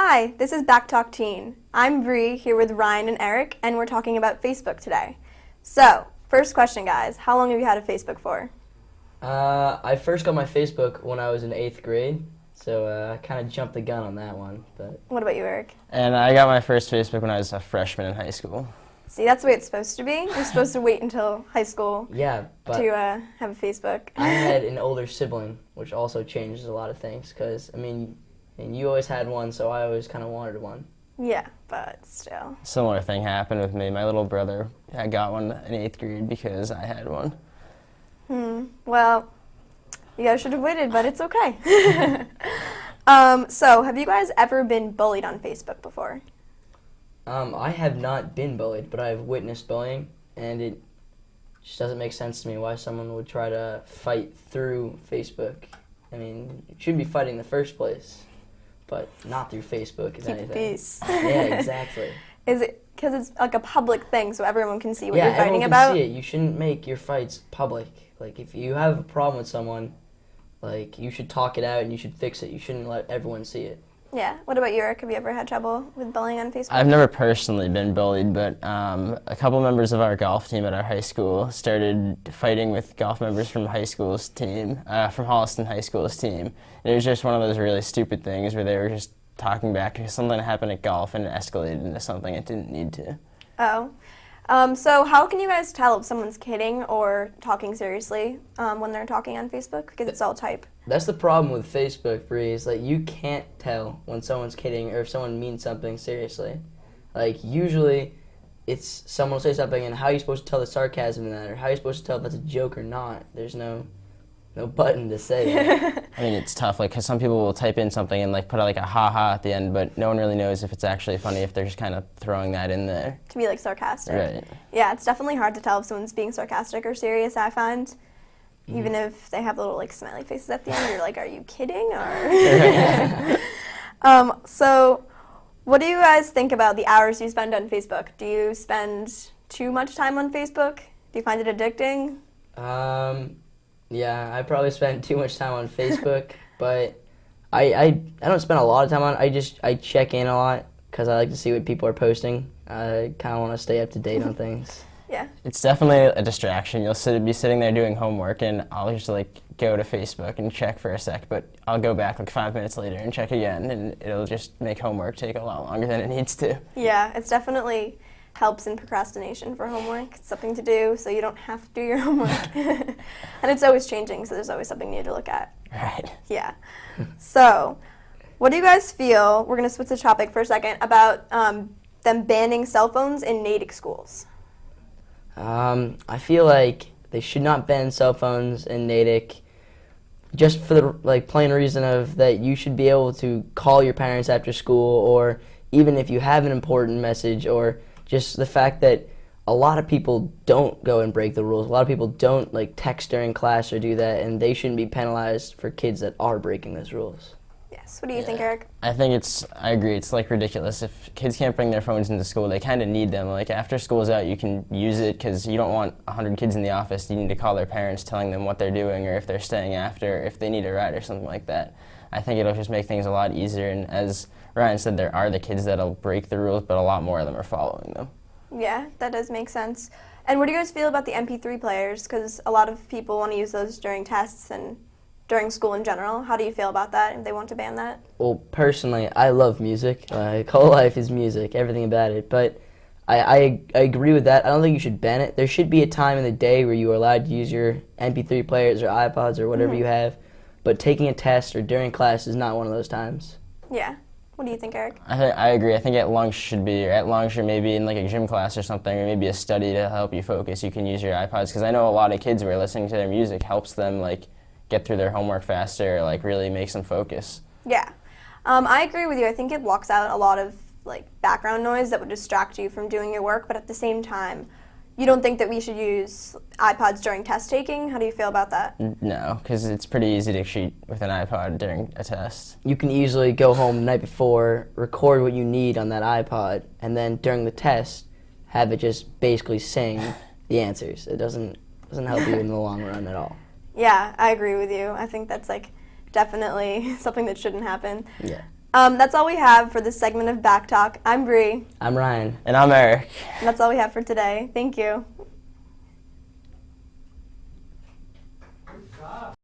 Hi, this is Back Talk Teen. I'm Bree here with Ryan and Eric, and we're talking about Facebook today. So, first question, guys. How long have you had a Facebook for? I first got my Facebook when I was in 8th grade, so I kind of jumped the gun on that one. But What about you, Eric? And I got my first Facebook when I was a freshman in high school. See, that's the way it's supposed to be. You're supposed to wait until high school yeah, but to have a Facebook. I had an older sibling, which also changes a lot of things. Because and you always had one, so I always kind of wanted one. Yeah, but still. Similar thing happened with me. My little brother, I got one in 8th grade because I had one. Well, you guys should have waited, but it's okay. So, have you guys ever been bullied on Facebook before? I have not been bullied, but I have witnessed bullying, and it just doesn't make sense to me why someone would try to fight through Facebook. I mean, you shouldn't be fighting in the first place, but not through Facebook, Keep anything. the peace. Yeah, exactly. Is it because it's like a public thing, so everyone can see what Yeah, you're fighting everyone about? can see it. You shouldn't make your fights public. Like, if you have a problem with someone, like, you should talk it out and you should fix it. You shouldn't let everyone see it. Yeah. What about you, Eric? Have you ever had trouble with bullying on Facebook? I've never personally been bullied, but a couple members of our golf team at our high school started fighting with golf members from high school's team, from Holliston High School's team. It was just one of those really stupid things where they were just talking back because something happened at golf and it escalated into something it didn't need to. Oh. So how can you guys tell if someone's kidding or talking seriously when they're talking on Facebook? Because it's all type. That's the problem with Facebook, Bree, is like you can't tell when someone's kidding or if someone means something seriously. Like, usually it's someone will say something and how are you supposed to tell the sarcasm in that, or how are you supposed to tell if that's a joke or not? There's no button to say that. I mean, it's tough, like, because some people will type in something and, like, put like a ha-ha at the end, but no one really knows if it's actually funny if they're just kind of throwing that in there. To be like sarcastic. Right. Yeah, it's definitely hard to tell if someone's being sarcastic or serious, I find. Even if they have little like smiley faces at the end, you're like, are you kidding? Or so what do you guys think about the hours you spend on Facebook? Do you spend too much time on Facebook? Do you find it addicting? Yeah, I probably spend too much time on Facebook, but I don't spend a lot of time on it. I check in a lot because I like to see what people are posting. I kind of want to stay up to date on things. Yeah. It's definitely a distraction. You'll be sitting there doing homework, and I'll just like go to Facebook and check for a sec, but I'll go back like 5 minutes later and check again, and it'll just make homework take a lot longer than it needs to. Yeah, it's definitely helps in procrastination for homework. It's something to do, so you don't have to do your homework. And it's always changing, so there's always something new to look at. Right. Yeah. So, what do you guys feel, we're going to switch the topic for a second, about them banning cell phones in Natick schools? I feel like they should not ban cell phones in Natick, just for the plain reason of that you should be able to call your parents after school, or even if you have an important message, or just the fact that a lot of people don't go and break the rules. A lot of people don't like text during class or do that, and they shouldn't be penalized for kids that are breaking those rules. Yes. What do you think, Eric? I agree. It's like ridiculous. If kids can't bring their phones into school, they kind of need them. Like after school's out, you can use it because you don't want 100 kids in the office. You need to call their parents telling them what they're doing or if they're staying after, if they need a ride or something like that. I think it'll just make things a lot easier. And as Ryan said, there are the kids that'll break the rules, but a lot more of them are following them. Yeah, that does make sense. And what do you guys feel about the MP3 players? Because a lot of people want to use those during tests and during school in general. How do you feel about that, if they want to ban that? Well, personally, I love music. Like, whole life is music, everything about it. But I agree with that. I don't think you should ban it. There should be a time in the day where you are allowed to use your MP3 players or iPods or whatever you have. But taking a test or during class is not one of those times. Yeah. What do you think, Eric? I agree. I think at lunch or maybe in like a gym class or something, or maybe a study to help you focus, you can use your iPods. Because I know a lot of kids where listening to their music helps them like get through their homework faster, or like really makes them focus. Yeah. I agree with you. I think it blocks out a lot of like background noise that would distract you from doing your work, but at the same time, you don't think that we should use iPods during test taking? How do you feel about that? No, because it's pretty easy to cheat with an iPod during a test. You can easily go home the night before, record what you need on that iPod, and then during the test, have it just basically sing the answers. It doesn't help you in the long run at all. Yeah, I agree with you. I think that's like definitely something that shouldn't happen. Yeah. That's all we have for this segment of Back Talk. I'm Bree, I'm Ryan. And I'm Eric. and that's all we have for today. Thank you.